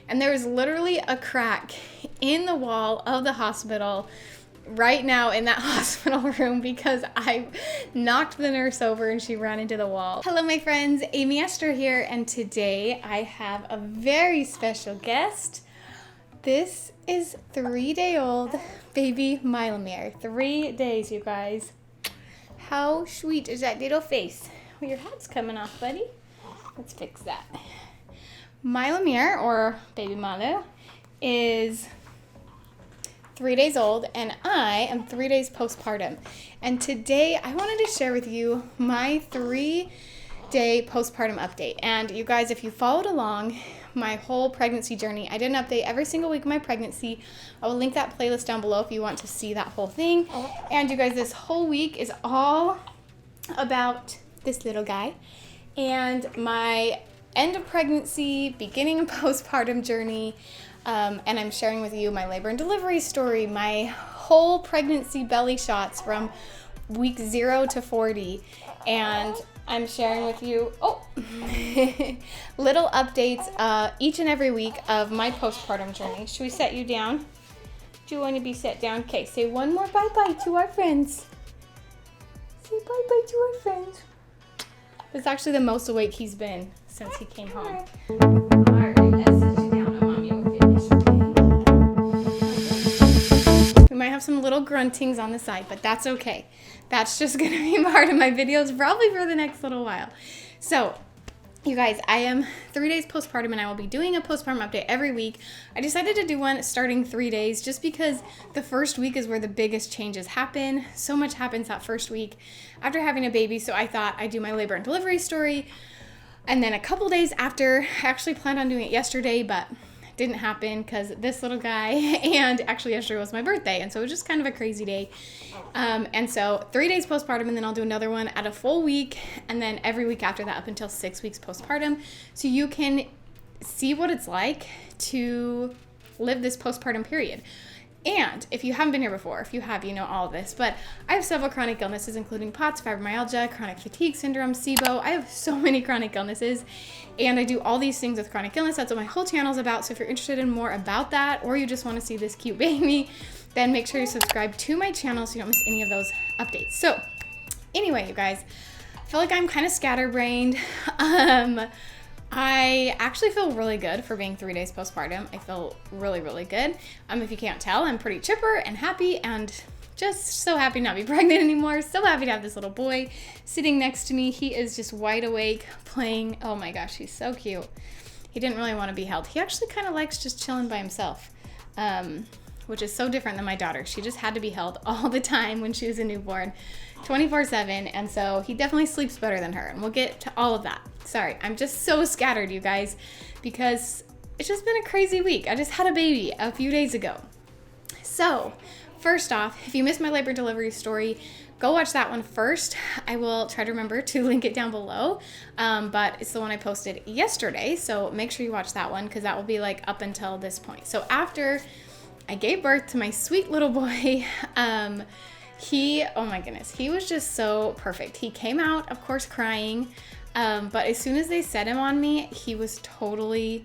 And there is literally a crack in the wall of the hospital right now in that hospital room because I knocked the nurse over and she ran into the wall. Hello my friends, Amy Esther here, and today I have a very special guest. This is 3-day-old baby Milomir. 3 days, you guys. How sweet is that little face? Well, your hat's coming off, buddy. Let's fix that. Milomir, or baby Milo, is 3 days old, and I am 3 days postpartum. And today I wanted to share with you my 3-day postpartum update. And you guys, if you followed along my whole pregnancy journey, I did an update every single week of my pregnancy. I will link that playlist down below if you want to see that whole thing. And you guys, this whole week is all about this little guy and my end of pregnancy, beginning of postpartum journey. And I'm sharing with you my labor and delivery story, my whole pregnancy belly shots from week 0 to 40. And I'm sharing with you, little updates each and every week of my postpartum journey. Should we set you down? Do you want to be set down? Okay, say one more bye-bye to our friends. Say bye-bye to our friends. It's actually the most awake he's been since he came home. We might have some little gruntings on the side, but that's okay. That's just going to be part of my videos probably for the next little while. So, you guys, I am 3 days postpartum and I will be doing a postpartum update every week. I decided to do one starting 3 days just because the first week is where the biggest changes happen. So much happens that first week after having a baby, so I thought I'd do my labor and delivery story. And then a couple days after, I actually planned on doing it yesterday, but didn't happen because this little guy, and actually yesterday was my birthday, and so it was just kind of a crazy day. And so 3 days postpartum, and then I'll do another one at a full week, and then every week after that up until 6 weeks postpartum, so you can see what it's like to live this postpartum period. And if you haven't been here before, if you have, you know all of this, but I have several chronic illnesses, including POTS, fibromyalgia, chronic fatigue syndrome, SIBO. I have so many chronic illnesses, and I do all these things with chronic illness. That's what my whole channel is about. So if you're interested in more about that, or you just want to see this cute baby, then make sure you subscribe to my channel so you don't miss any of those updates. So anyway, you guys, I feel like I'm kind of scatterbrained. I actually feel really good for being 3 days postpartum. I feel really, really good. If you can't tell, I'm pretty chipper and happy and just so happy not to be pregnant anymore. So happy to have this little boy sitting next to me. He is just wide awake playing. Oh my gosh, he's so cute. He didn't really want to be held. He actually kind of likes just chilling by himself, which is so different than my daughter. She just had to be held all the time when she was a newborn, 24/7, and so he definitely sleeps better than her, and we'll get to all of that. Sorry, I'm just so scattered, you guys, because it's just been a crazy week. I just had a baby a few days ago. So, first off, if you missed my labor and delivery story, go watch that one first. I will try to remember to link it down below, but it's the one I posted yesterday, so make sure you watch that one because that will be like up until this point. So after I gave birth to my sweet little boy, oh my goodness, he was just so perfect. He came out, of course, crying, but as soon as they set him on me, he was totally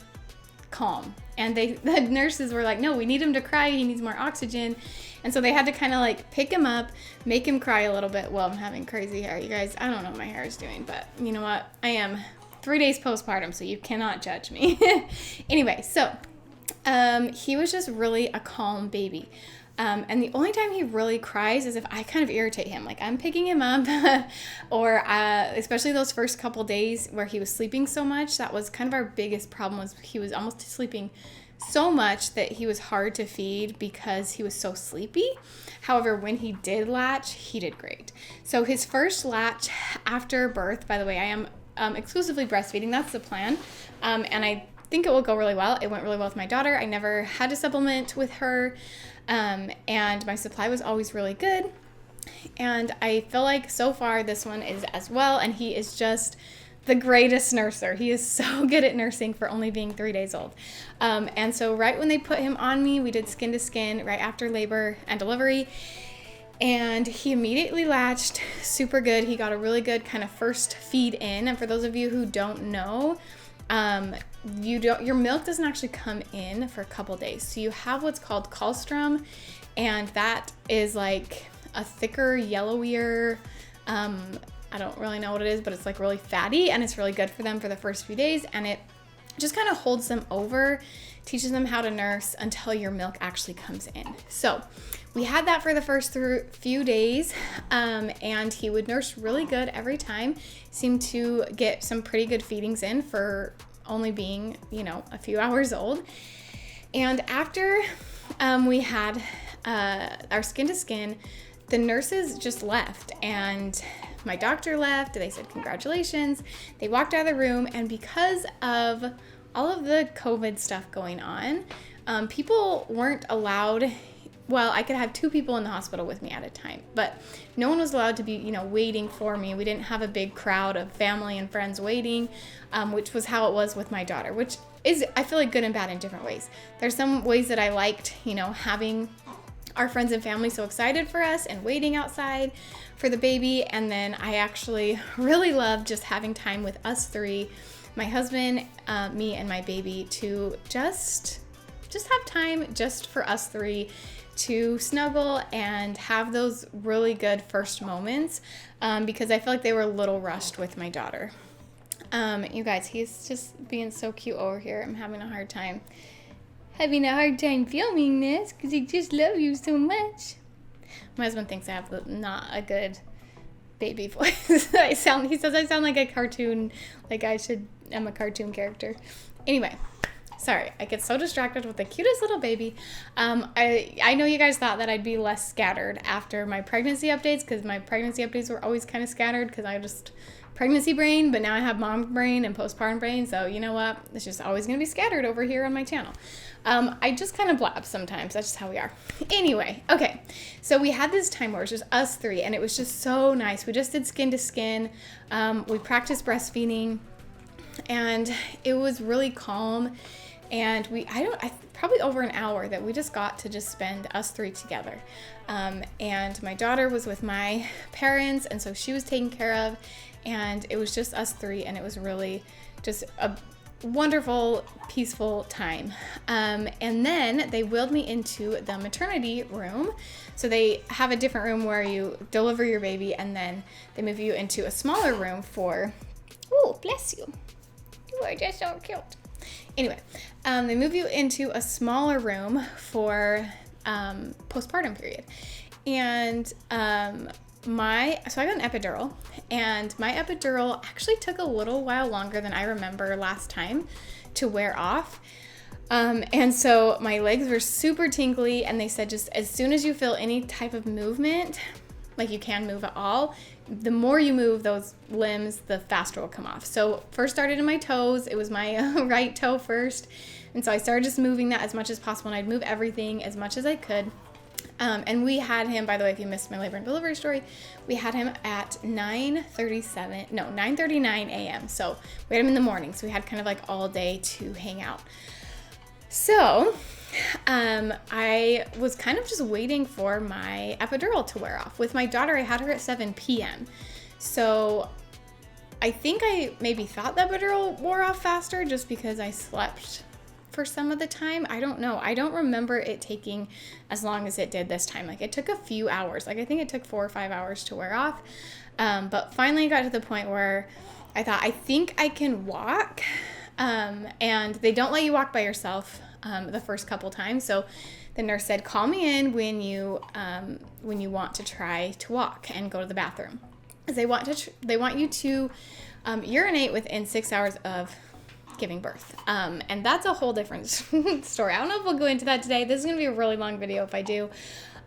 calm. And the nurses were like, no, we need him to cry. He needs more oxygen. And so they had to kind of like pick him up, make him cry a little bit. Well, I'm having crazy hair, you guys. I don't know what my hair is doing, but you know what? I am 3 days postpartum, so you cannot judge me. Anyway, so he was just really a calm baby. And the only time he really cries is if I kind of irritate him. Like I'm picking him up or especially those first couple days where he was sleeping so much. That was kind of our biggest problem, was he was almost sleeping so much that he was hard to feed because he was so sleepy. However, when he did latch, he did great. So his first latch after birth, by the way, I am exclusively breastfeeding. That's the plan. And I think it will go really well. It went really well with my daughter. I never had to supplement with her. And my supply was always really good. And I feel like so far this one is as well. And he is just the greatest nurser. He is so good at nursing for only being 3 days old. And so right when they put him on me, we did skin to skin right after labor and delivery. And he immediately latched super good. He got a really good kind of first feed in. And for those of you who don't know, your milk doesn't actually come in for a couple days. So you have what's called colostrum, and that is like a thicker, yellowier, I don't really know what it is, but it's like really fatty, and it's really good for them for the first few days, and it just kind of holds them over, teaches them how to nurse until your milk actually comes in. So we had that for the first few days, and he would nurse really good every time. Seemed to get some pretty good feedings in for only being, a few hours old. And after we had our skin to skin, the nurses just left, and my doctor left. They said, congratulations. They walked out of the room, and because of all of the COVID stuff going on, people weren't allowed. Well, I could have 2 people in the hospital with me at a time, but no one was allowed to be, waiting for me. We didn't have a big crowd of family and friends waiting, which was how it was with my daughter, which is, I feel like, good and bad in different ways. There's some ways that I liked, having our friends and family so excited for us and waiting outside for the baby. And then I actually really loved just having time with us 3, my husband, me, and my baby, to just have time just for us 3 to snuggle and have those really good first moments, because I feel like they were a little rushed with my daughter. You guys, he's just being so cute over here. I'm having a hard time filming this because he just loves you so much. My husband thinks I have not a good baby voice. He says I sound like a cartoon, like I'm a cartoon character. Anyway, sorry, I get so distracted with the cutest little baby. I know you guys thought that I'd be less scattered after my pregnancy updates, because my pregnancy updates were always kind of scattered because I just pregnancy brain, but now I have mom brain and postpartum brain. So you know what? It's just always going to be scattered over here on my channel. I just kind of blab sometimes. That's just how we are. Anyway, okay. So we had this time where it was just us 3, and it was just so nice. We just did skin to skin. We practiced breastfeeding, and it was really calm. And probably over an hour that we just got to just spend us 3 together. And my daughter was with my parents, and so she was taken care of, and it was just us 3, and it was really just a wonderful, peaceful time. And then they wheeled me into the maternity room. So they have a different room where you deliver your baby, and then they move you into a smaller room for, oh, bless you. You are just so cute. Anyway, they move you into a smaller room for postpartum period. And so I got an epidural, and my epidural actually took a little while longer than I remember last time to wear off. And so my legs were super tingly, and they said just as soon as you feel any type of movement, like you can move at all, the more you move those limbs, the faster it will come off. So first started in my toes. It was my right toe first. And so I started just moving that as much as possible, and I'd move everything as much as I could. And we had him, by the way, if you missed my labor and delivery story, we had him at 9:39 a.m. So we had him in the morning. So we had kind of like all day to hang out. So I was kind of just waiting for my epidural to wear off. With my daughter, I had her at 7 p.m. So I think I maybe thought the epidural wore off faster just because I slept for some of the time. I don't know. I don't remember it taking as long as it did this time. Like it took a few hours. Like I think it took 4 or 5 hours to wear off. But finally got to the point where I thought, I think I can walk. And they don't let you walk by yourself the first couple times. So the nurse said, call me in when you want to try to walk and go to the bathroom. Because they want you to urinate within 6 hours of giving birth. And that's a whole different story. I don't know if we'll go into that today. This is going to be a really long video if I do.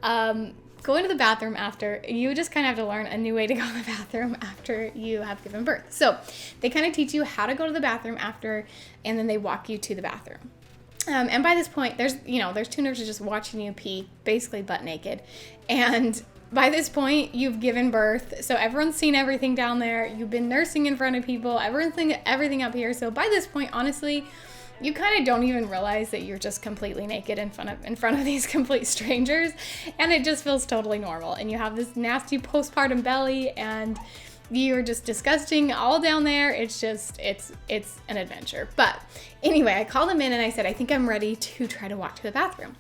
Going to the bathroom after, you just kind of have to learn a new way to go to the bathroom after you have given birth. So they kind of teach you how to go to the bathroom after, and then they walk you to the bathroom. And by this point, there's 2 nurses just watching you pee, basically butt naked. And by this point, you've given birth. So everyone's seen everything down there. You've been nursing in front of people. Everyone's seen everything up here. So by this point, honestly, you kind of don't even realize that you're just completely naked in front of these complete strangers, and it just feels totally normal. And you have this nasty postpartum belly, and you're just disgusting all down there. It's just, it's an adventure. But anyway, I called them in and I said, I think I'm ready to try to walk to the bathroom.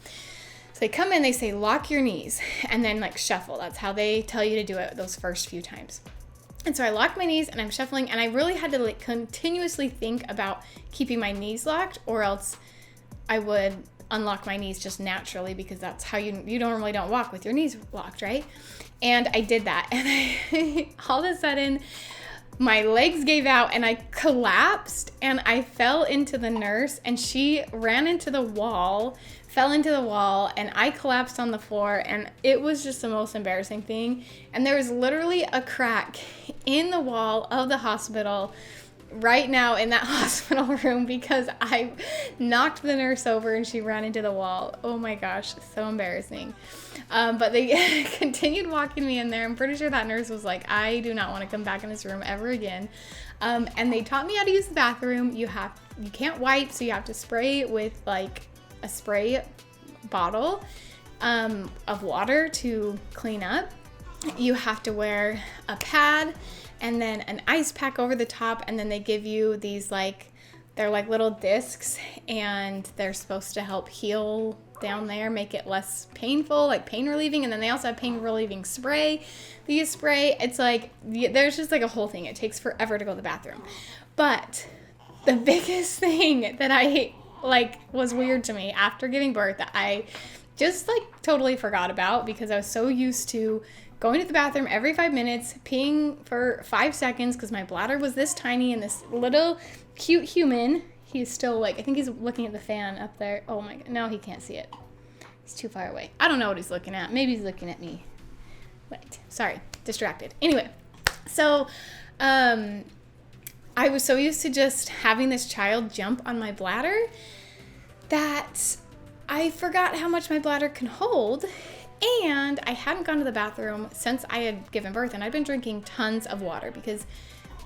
So they come in, they say, lock your knees and then like shuffle. That's how they tell you to do it those first few times. And so I locked my knees and I'm shuffling, and I really had to like continuously think about keeping my knees locked, or else I would unlock my knees just naturally, because that's how you normally don't walk with your knees locked, right? And I did that, and all of a sudden my legs gave out and I collapsed and I fell into the nurse, and she ran into the wall, fell into the wall, and I collapsed on the floor, and it was just the most embarrassing thing. And there was literally a crack in the wall of the hospital right now in that hospital room because I knocked the nurse over and she ran into the wall. Oh my gosh, so embarrassing. But they continued walking me in there. I'm pretty sure that nurse was like, I do not want to come back in this room ever again. And they taught me how to use the bathroom. You can't wipe, so you have to spray with like a spray bottle of water to clean up. You have to wear a pad and then an ice pack over the top, and then they give you these they're like little discs, and they're supposed to help heal down there, make it less painful, like pain relieving. And then they also have pain relieving spray. These spray, it's like, there's just like a whole thing. It takes forever to go to the bathroom. But the biggest thing that I was weird to me after giving birth that I just totally forgot about, because I was so used to going to the bathroom every 5 minutes, peeing for 5 seconds because my bladder was this tiny, and this little cute human, he's still I think he's looking at the fan up there. Oh my God, no, he can't see it. He's too far away. I don't know what he's looking at. Maybe he's looking at me. Wait, sorry, distracted. Anyway, so I was so used to just having this child jump on my bladder that I forgot how much my bladder can hold. And I hadn't gone to the bathroom since I had given birth, and I'd been drinking tons of water, because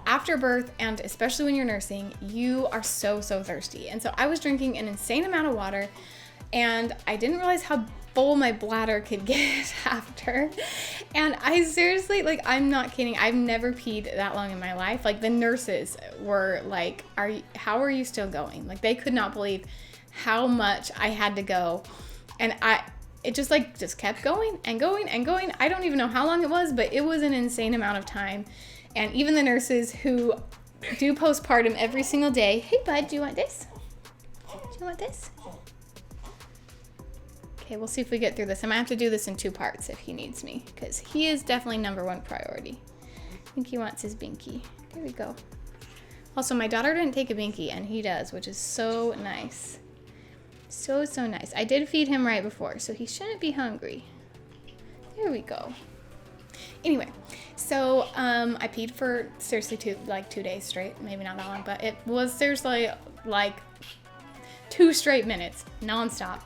after birth, and especially when you're nursing, you are so thirsty. And so I was drinking an insane amount of water, and I didn't realize how full my bladder could get after. And I seriously, I'm not kidding, I've never peed that long in my life. The nurses were like, how are you still going? They could not believe how much I had to go. And it just kept going and going and going. I don't even know how long it was, but it was an insane amount of time. And even the nurses who do postpartum every single day, hey bud, do you want this? Do you want this? Okay, we'll see if we get through this. I might have to do this in 2 parts if he needs me, because he is definitely number 1 priority. I think he wants his binky. There we go. Also, my daughter didn't take a binky, and he does, which is so nice. So nice. I did feed him right before, so he shouldn't be hungry. There we go. Anyway, so I peed for seriously 2 days straight. Maybe not that long, but it was seriously 2 straight minutes, nonstop.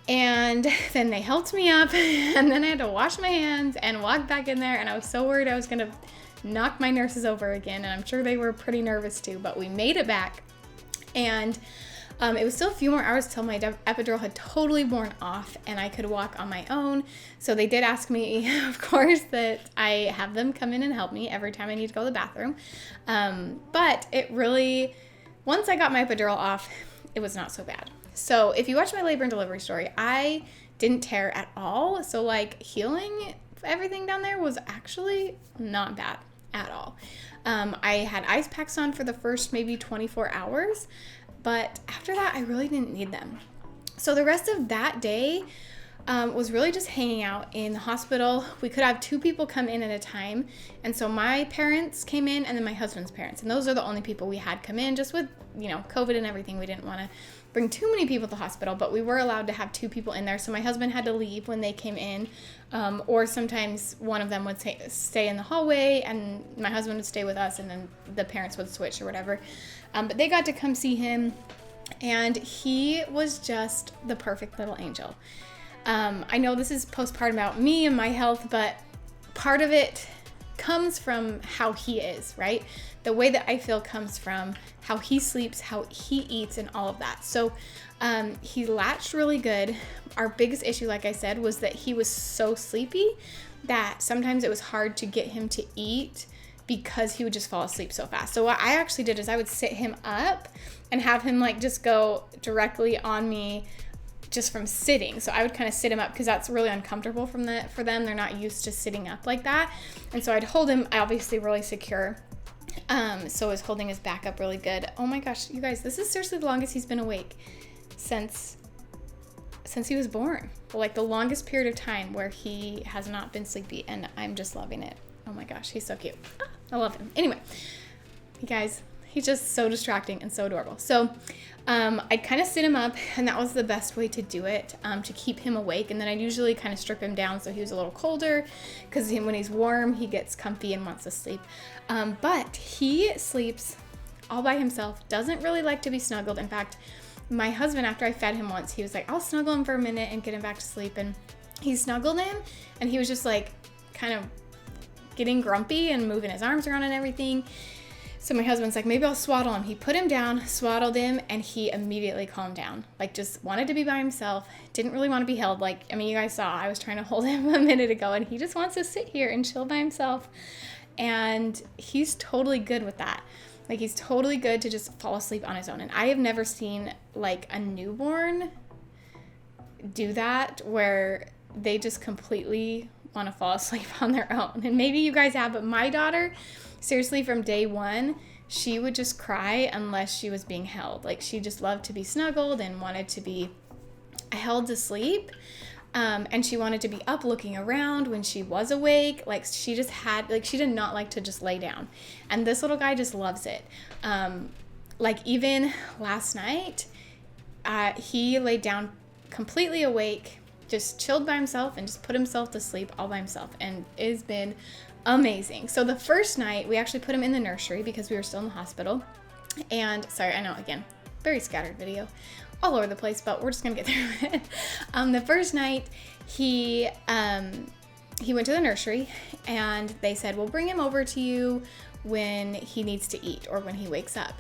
And then they helped me up, and then I had to wash my hands and walk back in there, and I was so worried I was gonna knock my nurses over again, and I'm sure they were pretty nervous too, but we made it back. And it was still a few more hours till my epidural had totally worn off and I could walk on my own. So they did ask me, of course, that I have them come in and help me every time I need to go to the bathroom. But it really, once I got my epidural off, it was not so bad. So if you watch my labor and delivery story, I didn't tear at all. So healing everything down there was actually not bad at all. I had ice packs on for the first maybe 24 hours. But after that, I really didn't need them. So the rest of that day was really just hanging out in the hospital. We could have 2 people come in at a time. And so my parents came in, and then my husband's parents. And those are the only people we had come in. Just with, COVID and everything, we didn't want to bring too many people to the hospital. But we were allowed to have 2 people in there. So my husband had to leave when they came in. Or sometimes one of them would stay in the hallway, and my husband would stay with us, and then the parents would switch or whatever. But they got to come see him, and he was just the perfect little angel. I know this is postpartum about me and my health, but part of it comes from how he is, right? The way that I feel comes from how he sleeps, how he eats, and all of that. So he latched really good. Our biggest issue, like I said, was that he was so sleepy that sometimes it was hard to get him to eat because he would just fall asleep so fast. So what I actually did is I would sit him up and have him like just go directly on me just from sitting. So I would kind of sit him up because that's really uncomfortable for them. They're not used to sitting up like that. And so I'd hold him obviously really secure. So I was holding his back up really good. Oh my gosh, you guys, this is seriously the longest he's been awake since he was born. Like the longest period of time where he has not been sleepy, and I'm just loving it. Oh my gosh, he's so cute. I love him. Anyway, you guys, he's just so distracting and so adorable. So I'd kind of sit him up, and that was the best way to do it, to keep him awake. And then I'd usually kind of strip him down so he was a little colder, because when he's warm, he gets comfy and wants to sleep. But he sleeps all by himself, doesn't really like to be snuggled. In fact, my husband, after I fed him once, he was like, I'll snuggle him for a minute and get him back to sleep. And he snuggled him, and he was just like kind of getting grumpy and moving his arms around and everything. So my husband's like, maybe I'll swaddle him. He put him down, swaddled him, and he immediately calmed down. Like, just wanted to be by himself, didn't really want to be held. Like, I mean, you guys saw, I was trying to hold him a minute ago, and he just wants to sit here and chill by himself. And he's totally good with that. Like, he's totally good to just fall asleep on his own. And I have never seen, like, a newborn do that where they just completely want to fall asleep on their own. And maybe you guys have, but my daughter, seriously, from day one, she would just cry unless she was being held. Like, she just loved to be snuggled and wanted to be held to sleep. And she wanted to be up looking around when she was awake. Like, she just had, like, she did not like to just lay down. And this little guy just loves it. Like, even last night, he laid down completely awake, just chilled by himself and just put himself to sleep all by himself. And it's been amazing. So the first night, we actually put him in the nursery because we were still in the hospital. And, sorry, I know, again, very scattered video, all over the place, but we're just gonna get through it. The first night, he went to the nursery, and they said, we'll bring him over to you when he needs to eat or when he wakes up.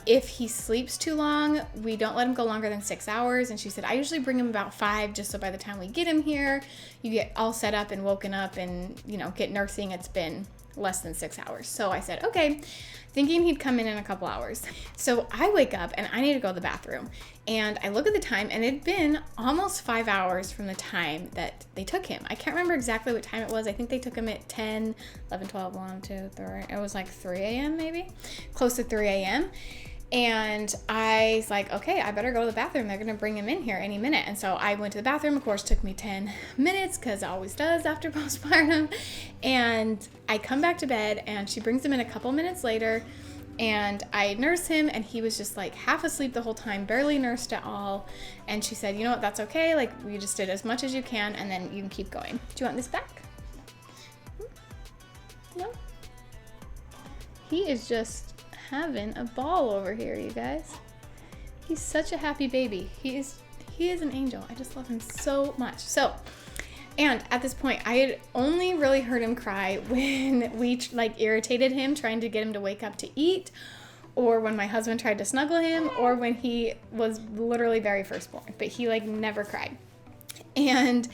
If he sleeps too long, we don't let him go longer than 6 hours. And she said, I usually bring him about 5, just so by the time we get him here, you get all set up and woken up and, you know, get nursing. It's been less than 6 hours. So I said, okay, thinking he'd come in a couple hours. So I wake up and I need to go to the bathroom. And I look at the time, and it'd been almost 5 hours from the time that they took him. I can't remember exactly what time it was. I think they took him at 10, 11, 12, 1, 2, 3. It was like 3 a.m. maybe, close to 3 a.m. And I was like, okay, I better go to the bathroom. They're going to bring him in here any minute. And so I went to the bathroom. Of course, it took me 10 minutes because it always does after postpartum. And I come back to bed, and she brings him in a couple minutes later. And I nursed him, and he was just like half asleep the whole time, barely nursed at all. And she said, you know what, that's okay. Like, we just did as much as you can, and then you can keep going. Do you want this back? No? He is just having a ball over here, you guys. He's such a happy baby. He is an angel. I just love him so much. So, and at this point, I had only really heard him cry when we irritated him, trying to get him to wake up to eat, or when my husband tried to snuggle him, or when he was literally very first born. But he never cried. And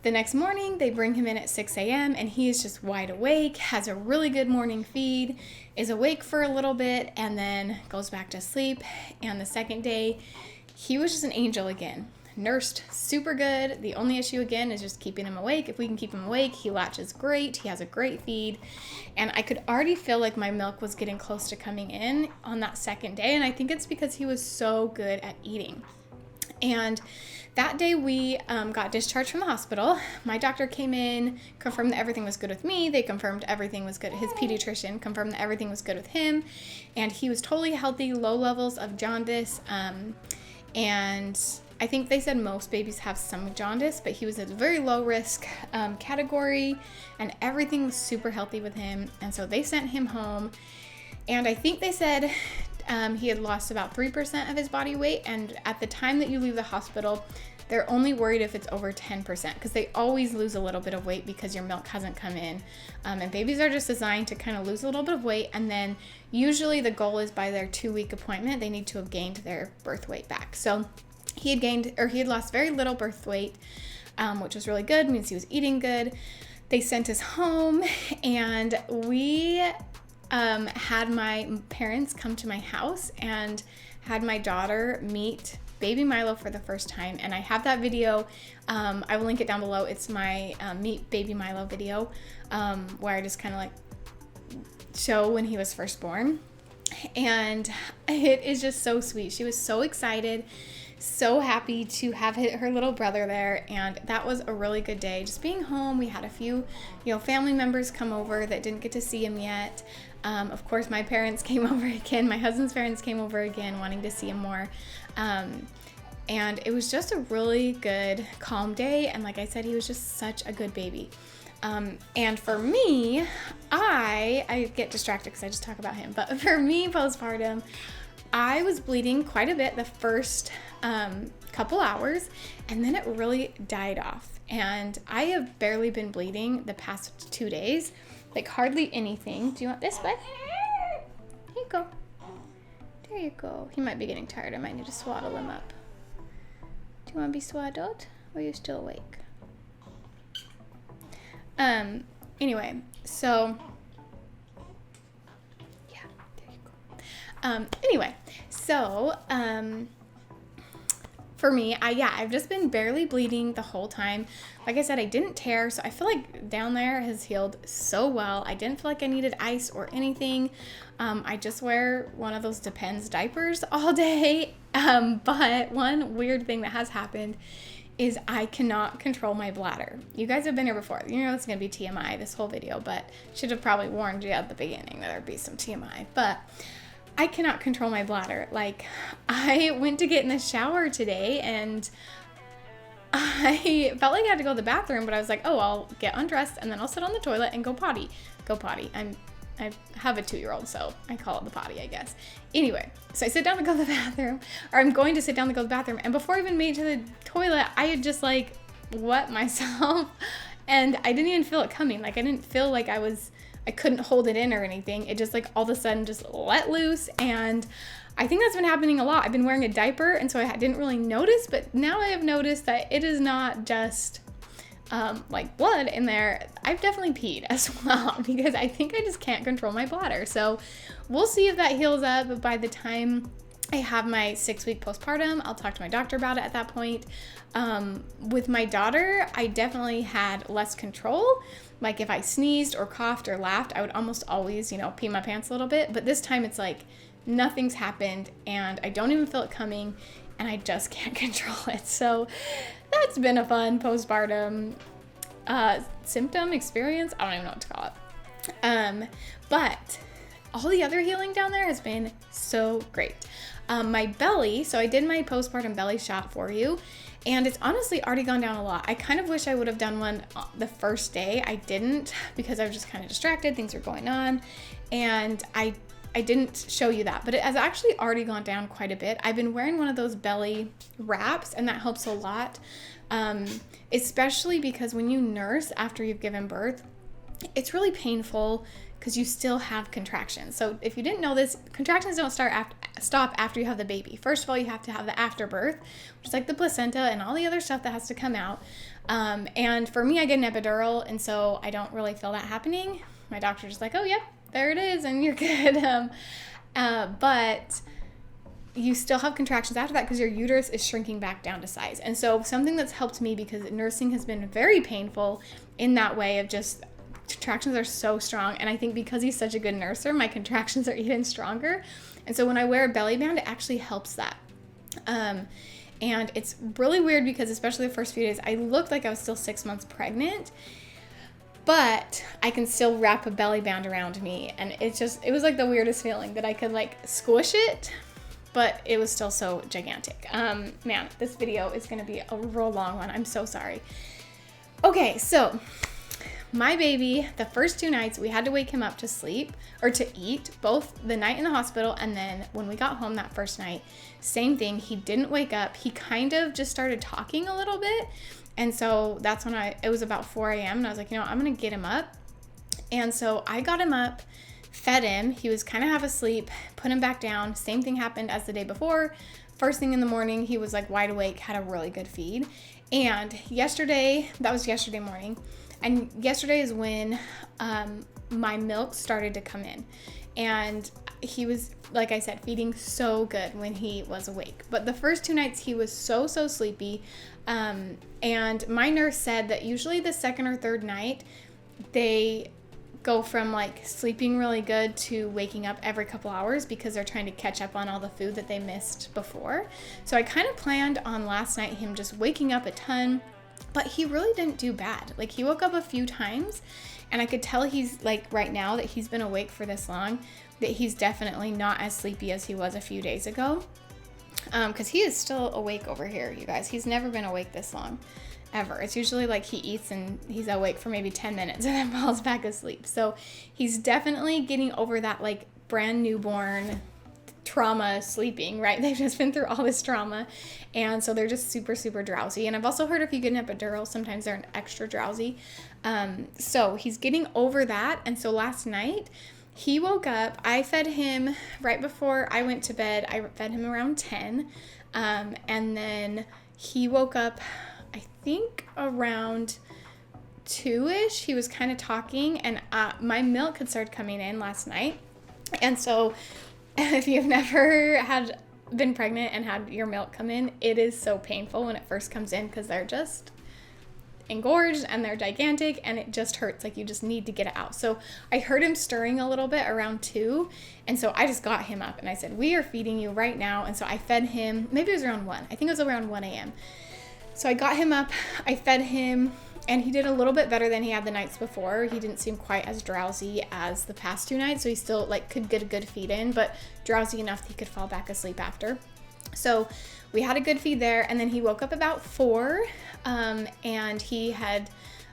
the next morning, they bring him in at 6 a.m. and he is just wide awake, has a really good morning feed, is awake for a little bit, and then goes back to sleep. And the second day, he was just an angel again. Nursed super good. The only issue again is just keeping him awake. If we can keep him awake, he latches great. He has a great feed. And I could already feel like my milk was getting close to coming in on that second day. And I think it's because he was so good at eating. And that day we got discharged from the hospital. My doctor came in, confirmed that everything was good with me. They confirmed everything was good. His pediatrician confirmed that everything was good with him. And he was totally healthy, low levels of jaundice. And I think they said most babies have some jaundice, but he was at a very low risk category, and everything was super healthy with him. And so they sent him home, and I think they said he had lost about 3% of his body weight. And at the time that you leave the hospital, they're only worried if it's over 10%, because they always lose a little bit of weight because your milk hasn't come in. And babies are just designed to kind of lose a little bit of weight. And then usually the goal is by their 2-week appointment, they need to have gained their birth weight back. So he had lost very little birth weight, which was really good, means he was eating good. they sent us home, and we had my parents come to my house and had my daughter meet baby Milo for the first time. And I have that video. I will link it down below. It's my meet baby Milo video, where I just kind of like show when he was first born. And it is just so sweet. She was so excited, so happy to have her little brother there, and that was a really good day. Just being home, we had a few, family members come over that didn't get to see him yet. Of course, my parents came over again. My husband's parents came over again, wanting to see him more. And it was just a really good, calm day. And like I said, he was just such a good baby. And for me, I get distracted because I just talk about him. But for me, postpartum, I was bleeding quite a bit the first couple hours, and then it really died off. And I have barely been bleeding the past 2 days, like hardly anything. Do you want this, bud? Here you go. There you go. He might be getting tired. I might need to swaddle him up. Do you want to be swaddled, or are you still awake? Anyway, so yeah, there you go. Anyway, so for me, I've just been barely bleeding the whole time. Like I said, I didn't tear, so I feel like down there has healed so well. I didn't feel like I needed ice or anything. I just wear one of those Depends diapers all day. But one weird thing that has happened is I cannot control my bladder. You guys have been here before. You know it's going to be TMI this whole video, but should have probably warned you at the beginning that there'd be some TMI. But I cannot control my bladder. Like, I went to get in the shower today, and I felt like I had to go to the bathroom, but I was like, oh, I'll get undressed, and then I'll sit on the toilet and go potty. I have a 2-year-old, so I call it the potty, I guess. Anyway, so I sit down to go to the bathroom, or I'm going to sit down to go to the bathroom, and before I even made it to the toilet, I had just like wet myself, and I didn't even feel it coming. Like, I didn't feel like I couldn't hold it in or anything. It just like all of a sudden just let loose, and I think that's been happening a lot. I've been wearing a diaper, and so I didn't really notice, but now I have noticed that it is not just like blood in there. I've definitely peed as well, because I think I just can't control my bladder. So we'll see if that heals up. But by the time I have my 6-week postpartum, I'll talk to my doctor about it at that point. With my daughter, I definitely had less control. Like, if I sneezed or coughed or laughed, I would almost always, pee my pants a little bit. But this time it's like nothing's happened, and I don't even feel it coming, and I just can't control it. So that's been a fun postpartum symptom experience. I don't even know what to call it. But all the other healing down there has been so great. My belly, so I did my postpartum belly shot for you, and it's honestly already gone down a lot. I kind of wish I would have done one the first day. I didn't, because I was just kind of distracted. Things were going on, and I didn't show you that, but it has actually already gone down quite a bit. I've been wearing one of those belly wraps, and that helps a lot, especially because when you nurse after you've given birth, it's really painful because you still have contractions. So if you didn't know this, contractions don't stop after you have the baby. First of all, you have to have the afterbirth, which is like the placenta and all the other stuff that has to come out. And for me, I get an epidural, and so I don't really feel that happening. My doctor's just like, oh, yep, there it is, and you're good. But you still have contractions after that because your uterus is shrinking back down to size. And so something that's helped me, because nursing has been very painful in that way of just contractions are so strong. And I think because he's such a good nurser, my contractions are even stronger. And so when I wear a belly band, it actually helps that. And it's really weird because especially the first few days, I looked like I was still 6 months pregnant, but I can still wrap a belly band around me. And it was like the weirdest feeling that I could like squish it, but it was still so gigantic. Man, this video is going to be a real long one. I'm so sorry. Okay, so my baby, the first 2 nights, we had to wake him up to sleep or to eat, both the night in the hospital and then when we got home that first night, same thing. He didn't wake up. He kind of just started talking a little bit. And so that's when it was about 4 a.m. and I was like, I'm going to get him up. And so I got him up, fed him. He was kind of half asleep, put him back down. Same thing happened as the day before. First thing in the morning, he was like wide awake, had a really good feed. And that was yesterday morning. And yesterday is when my milk started to come in. And he was, like I said, feeding so good when he was awake. But the first 2 nights he was so sleepy. And my nurse said that usually the second or third night they go from like sleeping really good to waking up every couple hours because they're trying to catch up on all the food that they missed before. So I kind of planned on last night him just waking up a ton, but he really didn't do bad. Like he woke up a few times and I could tell he's like right now that he's been awake for this long, that he's definitely not as sleepy as he was a few days ago. Because he is still awake over here, you guys. He's never been awake this long, ever. It's usually like he eats and he's awake for maybe 10 minutes and then falls back asleep. So he's definitely getting over that like brand newborn trauma sleeping, right? They've just been through all this trauma. And so they're just super drowsy. And I've also heard if you get an epidural, sometimes they're extra drowsy. So he's getting over that. And so last night, he woke up, I fed him right before I went to bed. I fed him around 10. And then he woke up, I think around 2-ish. He was kind of talking and my milk had started coming in last night. And so if you've never been pregnant and had your milk come in, it is so painful when it first comes in because they're just engorged and they're gigantic and it just hurts. Like you just need to get it out. So I heard him stirring a little bit around 2, and so I just got him up and I said, we are feeding you right now. And so I fed him, maybe it was around 1. I think it was around 1 a.m. So I got him up, I fed him, and he did a little bit better than he had the nights before. He didn't seem quite as drowsy as the past 2 nights, so he still like could get a good feed in, but drowsy enough that he could fall back asleep after. So we had a good feed there, and then he woke up about 4, and he had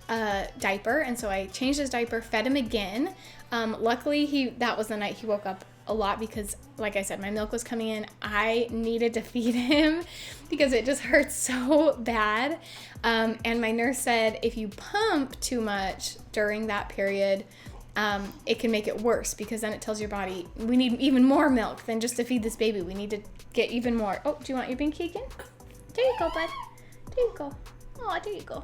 a diaper, and so I changed his diaper, fed him again. Luckily, that was the night he woke up a lot because, like I said, my milk was coming in. I needed to feed him because it just hurts so bad. And my nurse said if you pump too much during that period, it can make it worse because then it tells your body we need even more milk than just to feed this baby. We need to get even more. Oh, do you want your binky again? There you go, bud. There you go. Oh, there you go.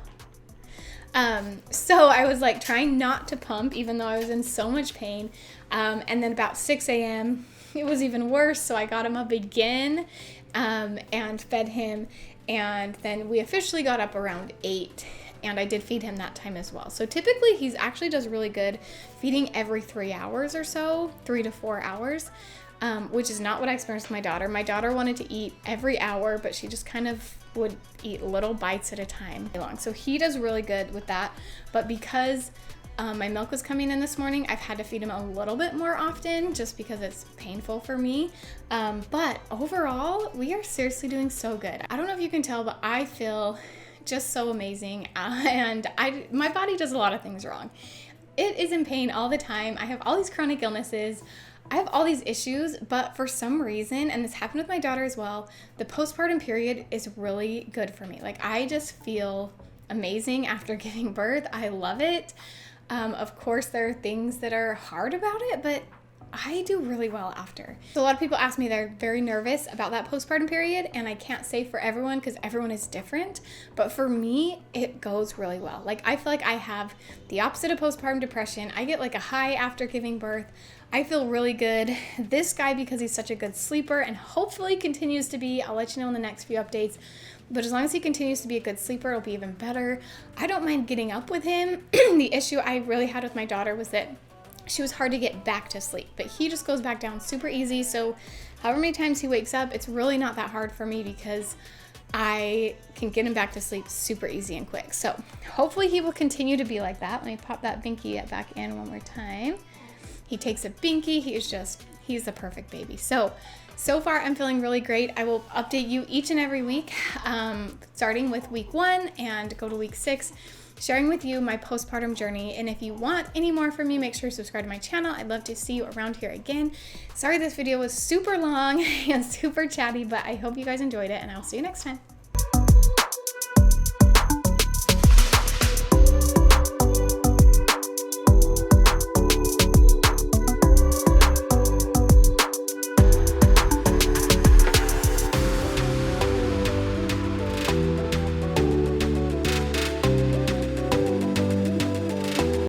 So I was like trying not to pump even though I was in so much pain. And then about 6 a.m. it was even worse. So I got him up again, and fed him. And then we officially got up around 8, and I did feed him that time as well. So typically he's actually does really good feeding every 3 hours or so, 3 to 4 hours, which is not what I experienced with my daughter. My daughter wanted to eat every hour, but she just kind of would eat little bites at a time. So he does really good with that. But because my milk was coming in this morning, I've had to feed him a little bit more often just because it's painful for me. But overall, we are seriously doing so good. I don't know if you can tell, but I feel just so amazing. And my body does a lot of things wrong. It is in pain all the time. I have all these chronic illnesses. I have all these issues, but for some reason, and this happened with my daughter as well, the postpartum period is really good for me. Like I just feel amazing after giving birth. I love it. Of course, there are things that are hard about it, but I do really well after. So a lot of people ask me they're very nervous about that postpartum period, and I can't say for everyone because everyone is different, but for me, it goes really well. Like I feel like I have the opposite of postpartum depression. I get like a high after giving birth. I feel really good. This guy, because he's such a good sleeper and hopefully continues to be, I'll let you know in the next few updates, but as long as he continues to be a good sleeper, it'll be even better. I don't mind getting up with him. The issue I really had with my daughter was that she was hard to get back to sleep, but he just goes back down super easy. So however many times he wakes up, it's really not that hard for me because I can get him back to sleep super easy and quick. So hopefully he will continue to be like that. Let me pop that binky back in one more time. He takes a binky. He's the perfect baby. So far I'm feeling really great. I will update you each and every week, starting with week 1 and go to week 6, sharing with you my postpartum journey. And if you want any more from me, make sure you subscribe to my channel. I'd love to see you around here again. Sorry this video was super long and super chatty, but I hope you guys enjoyed it, and I'll see you next time.